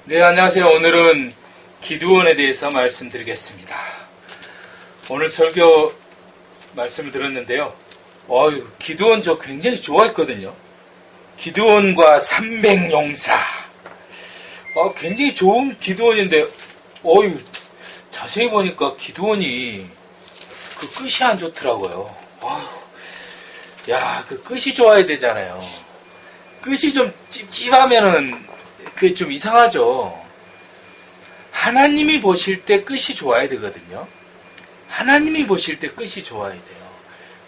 네, 안녕하세요. 오늘은 기드온에 대해서 말씀드리겠습니다. 오늘 설교 말씀을 들었는데요. 기드온 저 굉장히 좋아했거든요. 기드온과 300용사. 굉장히 좋은 기드온인데, 자세히 보니까 기드온이 그 끝이 안 좋더라고요. 그 끝이 좋아야 되잖아요. 끝이 좀 찝찝하면은 그게 좀 이상하죠. 하나님이 보실 때 끝이 좋아야 되거든요. 하나님이 보실 때 끝이 좋아야 돼요.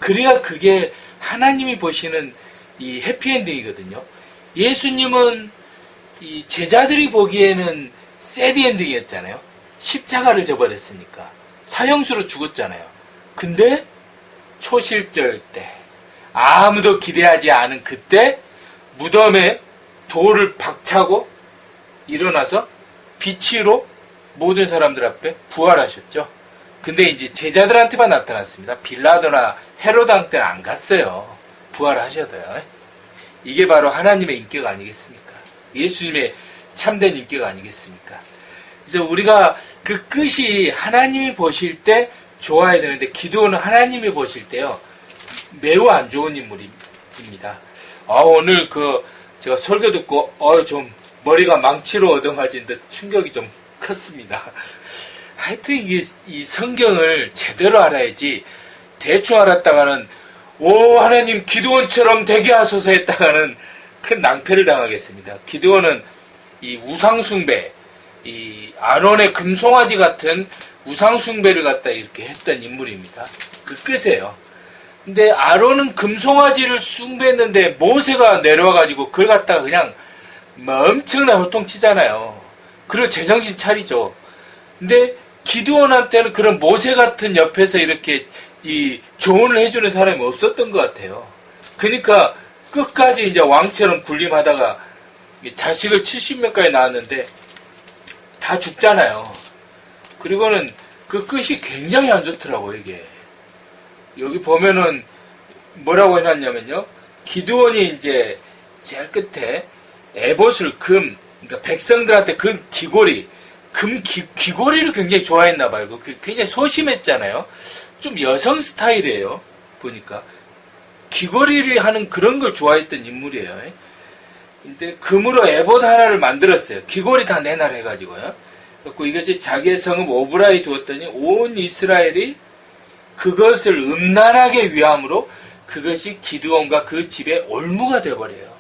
그래야 그게 하나님이 보시는 이 해피엔딩이거든요. 예수님은 이 제자들이 보기에는 새드엔딩이었잖아요. 십자가를 져버렸으니까. 사형수로 죽었잖아요. 근데 초실절 때 아무도 기대하지 않은 그때 무덤에 돌을 박차고 일어나서 빛으로 모든 사람들 앞에 부활하셨죠. 근데 이제 제자들한테만 나타났습니다. 빌라도나 헤로당 때는 안 갔어요. 부활하셔도요. 이게 바로 하나님의 인격 아니겠습니까? 예수님의 참된 인격 아니겠습니까? 그래서 우리가 그 끝이 하나님이 보실 때 좋아야 되는데 기드온은 하나님이 보실 때요 매우 안 좋은 인물입니다. 오늘 제가 설교 듣고 좀 머리가 망치로 얻어맞은 듯 충격이 좀 컸습니다. 하여튼 이 성경을 제대로 알아야지 대충 알았다가는 하나님 기드온처럼 되게 하소서 했다가는 큰 낭패를 당하겠습니다. 기드온은 이 우상숭배, 이 아론의 금송아지 같은 우상숭배를 갖다 이렇게 했던 인물입니다. 그 끝이에요. 근데 아론은 금송아지를 숭배했는데 모세가 내려와가지고 그걸 갖다가 그냥 엄청나게 호통치잖아요. 그리고 제정신 차리죠. 근데 기드온한테는 그런 모세 같은 옆에서 이렇게 이 조언을 해주는 사람이 없었던 것 같아요. 그러니까 끝까지 이제 왕처럼 군림하다가 자식을 70명까지 낳았는데 다 죽잖아요. 그리고는 그 끝이 굉장히 안 좋더라고요, 이게. 여기 보면은 뭐라고 해놨냐면요. 기드온이 이제 제일 끝에 에봇을 그러니까 백성들한테 귀고리, 귀고리를 굉장히 좋아했나봐요. 굉장히 소심했잖아요. 좀 여성 스타일이에요. 보니까. 귀고리를 하는 그런 걸 좋아했던 인물이에요. 근데 금으로 에봇 하나를 만들었어요. 귀고리 다 내놔라 해가지고요. 그래서 이것이 자기의 성읍 오브라에 두었더니 온 이스라엘이 그것을 음란하게 위함으로 그것이 기드온과 그 집의 올무가 되어버려요.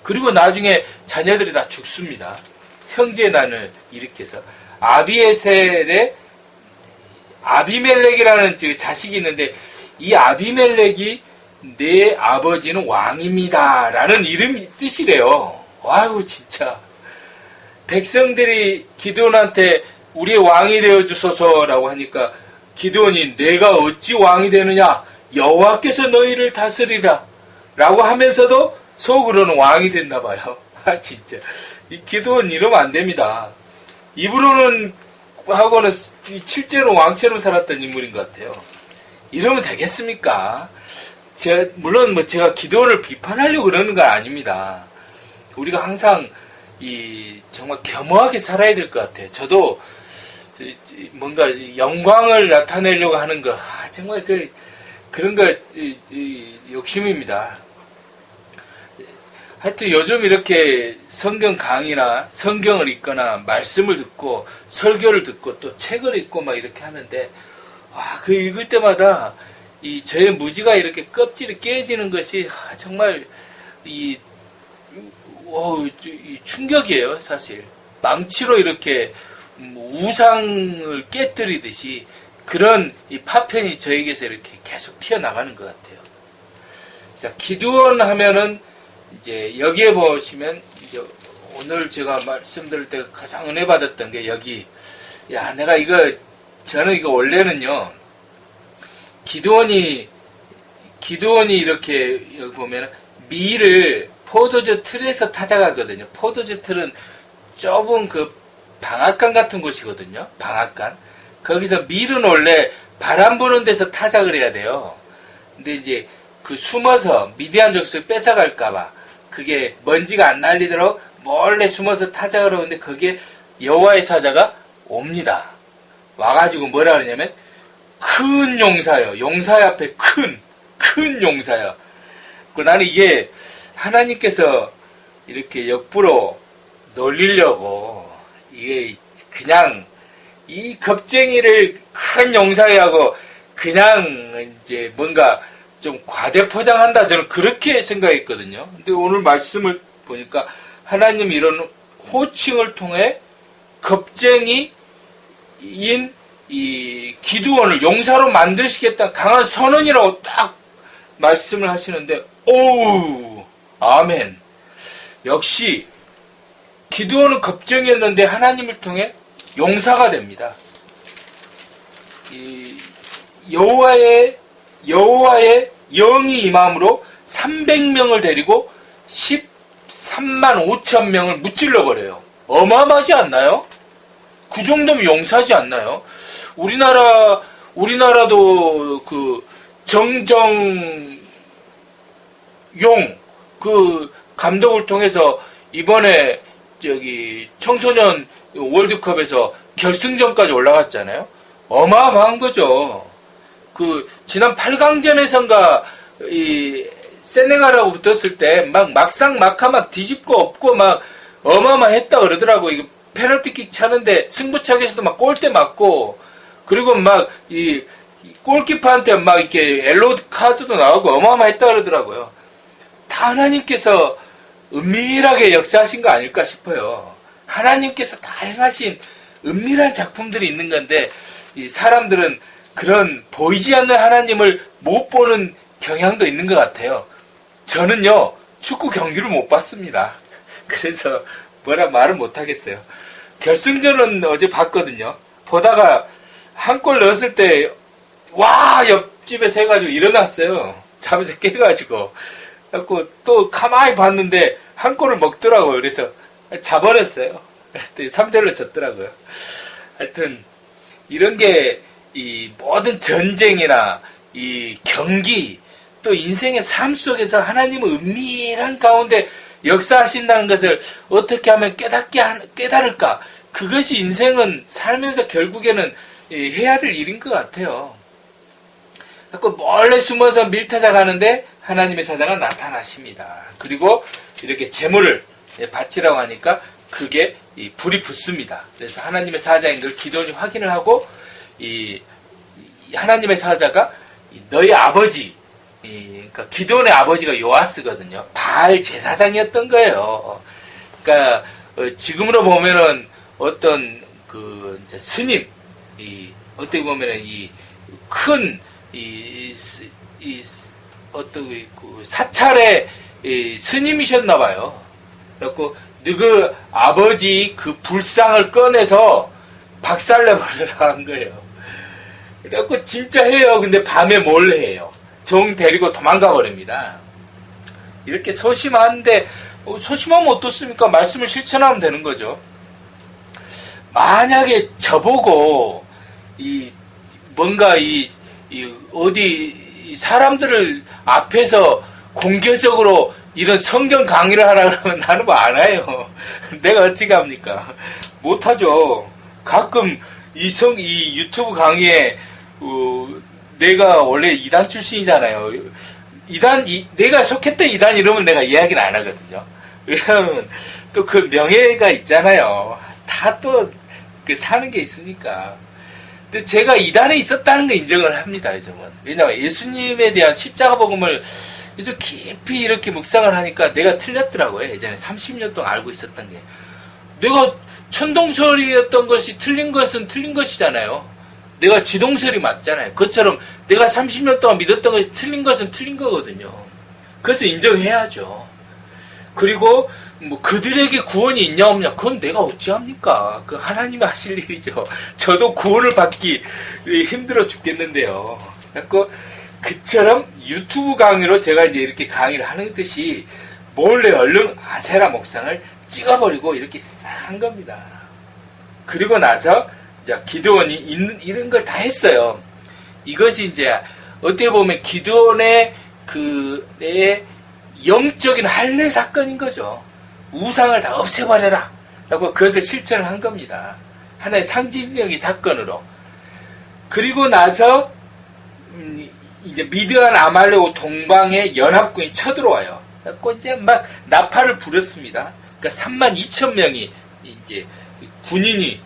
그리고 나중에 자녀들이 다 죽습니다. 형제난을 일으켜서. 아비에셀의 아비멜렉이라는 자식이 있는데 이 아비멜렉이 내 아버지는 왕입니다 라는 뜻이래요. 진짜 백성들이 기드온한테 우리의 왕이 되어주소서라고 하니까 기드온이 내가 어찌 왕이 되느냐 여호와께서 너희를 다스리라 라고 하면서도 속으로는 왕이 됐나봐요. 진짜 이 기드온 이러면 안 됩니다. 입으로는 하고는 실제로 왕처럼 살았던 인물인 것 같아요. 이러면 되겠습니까? 물론 제가 기드온을 비판하려고 그러는 건 아닙니다. 우리가 항상 정말 겸허하게 살아야 될 것 같아요. 저도 뭔가 영광을 나타내려고 하는 거 정말 그런 거 욕심입니다. 하여튼 요즘 이렇게 성경 강의나 성경을 읽거나 말씀을 듣고 설교를 듣고 또 책을 읽고 막 이렇게 하는데 그 읽을 때마다 저의 무지가 이렇게 껍질이 깨지는 것이 정말 충격이에요. 사실 망치로 이렇게 우상을 깨뜨리듯이 그런 파편이 저에게서 이렇게 계속 튀어나가는 것 같아요. 자, 기드온 하면은 이제 여기에 보시면 이제 오늘 제가 말씀드릴 때 가장 은혜 받았던 게 여기 저는 이거 원래는요 기드온이 이렇게 여기 보면 밀을 포도주 틀에서 타작하거든요. 포도주 틀은 좁은 방앗간 같은 곳이거든요. 방앗간. 거기서 밀은 원래 바람 부는 데서 타작을 해야 돼요. 근데 이제 숨어서 미디안 족속이 뺏어갈까봐 그게 먼지가 안 날리도록 몰래 숨어서 타작을 하는데 거기에 여호와의 사자가 옵니다. 와가지고 뭐라 그러냐면 큰 용사요. 용사 앞에 큰 용사요. 나는 이게 하나님께서 이렇게 역부로 놀리려고 이게 그냥 이 겁쟁이를 큰 용사에 하고 그냥 이제 뭔가 좀 과대 포장한다, 저는 그렇게 생각했거든요. 근데 오늘 말씀을 보니까 하나님 이런 호칭을 통해 겁쟁이인 이 기드온을 용사로 만드시겠다, 강한 선언이라고 딱 말씀을 하시는데, 오우, 아멘. 역시 기드온은 겁쟁이였는데 하나님을 통해 용사가 됩니다. 이 여호와의 영이 임함으로 300명을 데리고 13만 5천 명을 무찔러 버려요. 어마어마하지 않나요? 그 정도면 용사지 않나요? 우리나라도 그 정정용 그 감독을 통해서 이번에 저기 청소년 월드컵에서 결승전까지 올라갔잖아요. 어마어마한 거죠. 그 지난 8강전에선가 이 세네갈하고 붙었을 때 막 막상 막하 막 뒤집고 엎고 막 어마어마했다 그러더라고. 이거 페널티킥 차는데 승부차기에서도 막 골대 맞고, 그리고 막 이 골키퍼한테 막 이렇게 옐로우 카드도 나오고 어마어마했다 그러더라고요. 다 하나님께서 은밀하게 역사하신 거 아닐까 싶어요. 하나님께서 다 행하신 은밀한 작품들이 있는 건데, 이 사람들은 그런 보이지 않는 하나님을 못 보는 경향도 있는 것 같아요. 저는요, 축구 경기를 못 봤습니다. 그래서 뭐라 말을 못 하겠어요. 결승전은 어제 봤거든요. 보다가 한 골 넣었을 때, 와! 옆집에서 해가지고 일어났어요. 잠에서 깨가지고. 그래갖고 또 가만히 봤는데 한 골을 먹더라고요. 그래서 자버렸어요. 3대1로 졌더라고요. 하여튼 이런 게 이 모든 전쟁이나 이 경기, 또 인생의 삶 속에서 하나님은 은밀한 가운데 역사하신다는 것을 어떻게 하면 깨달을까? 그것이 인생은 살면서 결국에는 해야 될 일인 것 같아요. 자꾸 몰래 숨어서 밀타작하는데 하나님의 사자가 나타나십니다. 그리고 이렇게 재물을 바치라고 하니까 그게 불이 붙습니다. 그래서 하나님의 사자인 걸 기도원이 확인을 하고, 이 하나님의 사자가 너희 아버지, 그러니까 기드온의 아버지가 요아스거든요. 바알 제사장이었던 거예요. 그러니까 지금으로 보면은 어떤 그 스님, 어떻게 보면은 큰 어떤 그 사찰의 스님이셨나 봐요. 그래갖고 너그 아버지 그 불상을 꺼내서 박살내버리라 한 거예요. 그래갖고 진짜 해요. 근데 밤에 몰래 해요. 정 데리고 도망가 버립니다. 이렇게 소심한데, 소심하면 어떻습니까? 말씀을 실천하면 되는 거죠. 만약에 저보고 뭔가 어디 사람들을 앞에서 공개적으로 이런 성경 강의를 하라 그러면 나는 뭐 안 해요. 내가 어찌 갑니까? 못하죠. 가끔 이 유튜브 강의에 내가 원래 이단 출신이잖아요. 내가 속했던 이단 이러면 내가 이야기는 안 하거든요. 왜냐하면 또 그 명예가 있잖아요. 다 또 사는 게 있으니까. 근데 제가 이단에 있었다는 거 인정을 합니다, 요즘은. 왜냐하면 예수님에 대한 십자가 복음을 요즘 깊이 이렇게 묵상을 하니까 내가 틀렸더라고요. 예전에 30년 동안 알고 있었던 게. 내가 천동설이었던 것이 틀린 것은 틀린 것이잖아요. 내가 지동설이 맞잖아요. 그것처럼 내가 30년 동안 믿었던 것이 틀린 것은 틀린 거거든요. 그래서 인정해야죠. 그리고 뭐 그들에게 구원이 있냐 없냐, 그건 내가 어찌합니까? 그 하나님이 하실 일이죠. 저도 구원을 받기 힘들어 죽겠는데요. 그래서 그처럼 유튜브 강의로 제가 이제 이렇게 강의를 하는 듯이 몰래 얼른 아세라 목상을 찍어버리고 이렇게 싹 한 겁니다. 그리고 나서 이제 기드온이 이런 걸 다 했어요. 이것이 이제 어떻게 보면 기드온의 내 영적인 할례 사건인 거죠. 우상을 다 없애버려라 라고 그것을 실천을 한 겁니다. 하나의 상징적인 사건으로. 그리고 나서 이제 미드안 아말렉 동방에 연합군이 쳐들어와요. 그래서 이제 막 나팔을 불었습니다. 그러니까 32,000명이 이제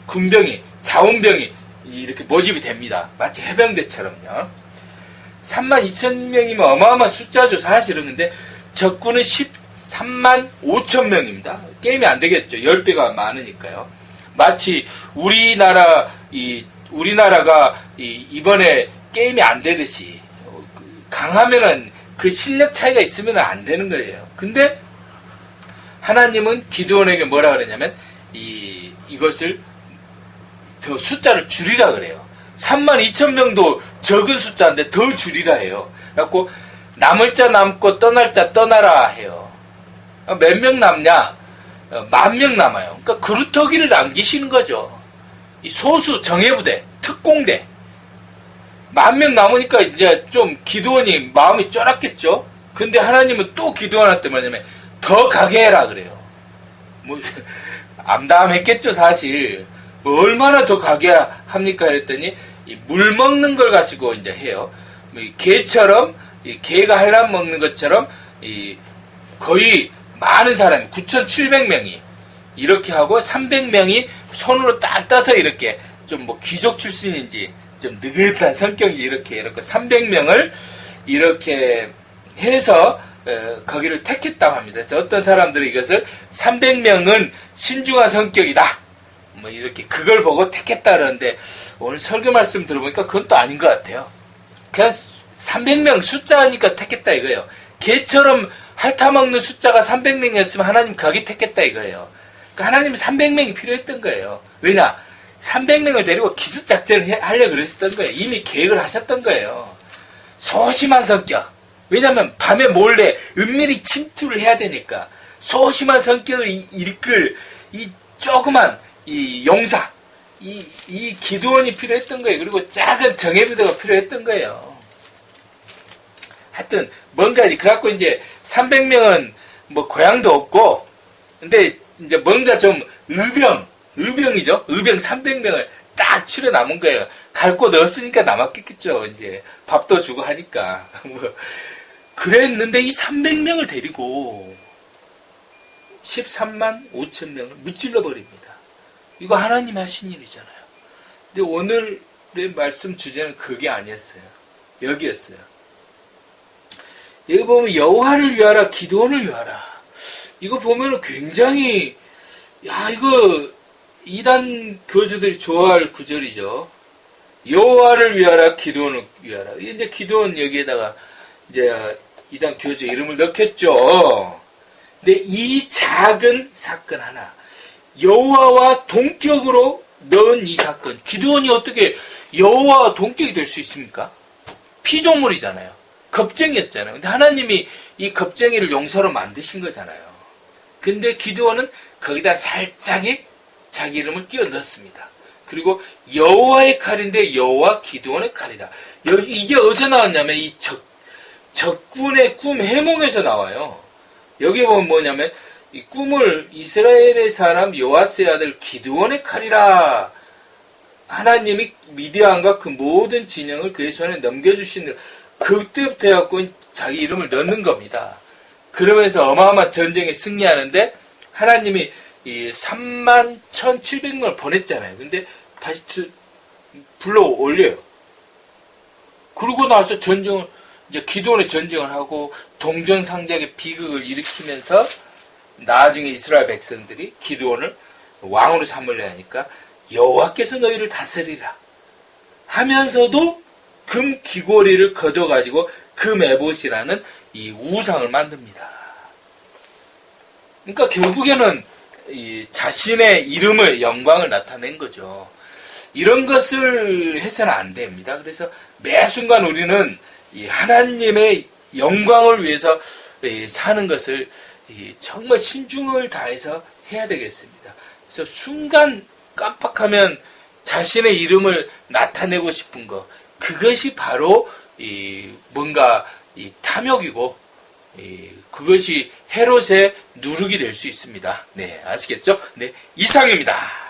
군병이 자원병이 이렇게 모집이 됩니다. 마치 해병대처럼요. 32,000명이면 어마어마한 숫자죠, 사실은. 근데 적군은 135,000명입니다. 게임이 안 되겠죠. 10배가 많으니까요. 마치 우리나라가 이번에 게임이 안 되듯이 강하면은 그 실력 차이가 있으면 안 되는 거예요. 근데 하나님은 기드온에게 뭐라 그러냐면 이것을 더 숫자를 줄이라 그래요. 32,000명도 적은 숫자인데 더 줄이라 해요. 그래갖고 남을 자 남고 떠날 자 떠나라 해요. 몇 명 남냐? 10,000명 남아요. 그러니까 그루터기를 남기시는 거죠. 이 소수 정예부대, 특공대 10,000명 남으니까 이제 좀 기드온이 마음이 쫄았겠죠. 근데 하나님은 또 기드온한테 뭐냐면 더 가게 해라 그래요. 뭐 암담했겠죠 사실. 뭐 얼마나 더 가게 합니까? 그랬더니 물 먹는 걸 가지고 이제 해요. 개처럼 개가 한람 먹는 것처럼 거의 많은 사람이 9,700명이 이렇게 하고 300명이 손으로 딱 따서 이렇게 좀 뭐 귀족 출신인지 좀 느긋한 성격인지 이렇게 300명을 이렇게 해서 거기를 택했다고 합니다. 그래서 어떤 사람들이 이것을 300명은 신중한 성격이다. 뭐 이렇게 그걸 보고 택했다 그러는데 오늘 설교 말씀 들어보니까 그건 또 아닌 것 같아요. 그냥 300명 숫자니까 택했다 이거예요. 개처럼 핥아먹는 숫자가 300명이었으면 하나님 거기 택했다 이거예요. 그러니까 하나님은 300명이 필요했던 거예요. 왜냐? 300명을 데리고 기습작전을 하려고 그러셨던 거예요. 이미 계획을 하셨던 거예요. 소심한 성격. 왜냐면 밤에 몰래 은밀히 침투를 해야 되니까 소심한 성격을 이끌 이 조그만 이 용사 이 기드온이 필요했던 거예요. 그리고 작은 정예부대가 필요했던 거예요. 하여튼 뭔가 그래갖고 이제 300명은 뭐 고향도 없고 근데 이제 뭔가 좀 의병이죠. 의병 300명을 딱 치러 남은 거예요. 갈 곳 없으니까 남았겠죠. 이제 밥도 주고 하니까. 뭐 그랬는데 이 300명을 데리고 13만 5천 명을 무찔러 버립니다. 이거 하나님 하신 일이잖아요. 근데 오늘의 말씀 주제는 그게 아니었어요. 여기였어요. 여기 보면 여호와를 위하라, 기드온을 위하라. 이거 보면은 굉장히 이거 이단 교주들이 좋아할 구절이죠. 여호와를 위하라, 기드온을 위하라. 이제 기드온 여기에다가 이제 이단 교주 이름을 넣겠죠. 근데 이 작은 사건 하나, 여호와와 동격으로 넣은 이 사건, 기드온이 어떻게 여호와와 동격이 될 수 있습니까? 피조물이잖아요. 겁쟁이였잖아요. 근데 하나님이 이 겁쟁이를 용사로 만드신 거잖아요. 근데 기드온은 거기다 살짝이 자기 이름을 끼워 넣습니다. 그리고 여호와의 칼인데 여호와 기드온의 칼이다. 이게 어디서 나왔냐면 이 적군의 꿈 해몽에서 나와요. 여기 보면 뭐냐면 이 꿈을 이스라엘의 사람 요아스의 아들 기드온의 칼이라 하나님이 미디안과 그 모든 진영을 그의 손에 넘겨주신 그때부터 해갖고 자기 이름을 넣는 겁니다. 그러면서 어마어마한 전쟁에 승리하는데 하나님이 이 31,700명을 보냈잖아요. 근데 다시 불러 올려요. 그러고 나서 이제 기드온의 전쟁을 하고 동전상작의 비극을 일으키면서 나중에 이스라엘 백성들이 기드온을 왕으로 삼으려 하니까 여호와께서 너희를 다스리라 하면서도 금 귀고리를 걷어가지고 금에봇이라는 이 우상을 만듭니다. 그러니까 결국에는 이 자신의 이름을 영광을 나타낸 거죠. 이런 것을 해서는 안 됩니다. 그래서 매 순간 우리는 이 하나님의 영광을 위해서 사는 것을 정말 신중을 다해서 해야 되겠습니다. 그래서 순간 깜빡하면 자신의 이름을 나타내고 싶은 것, 그것이 바로 뭔가 탐욕이고 그것이 헤롯의 누룩이 될 수 있습니다. 네, 아시겠죠? 네, 이상입니다.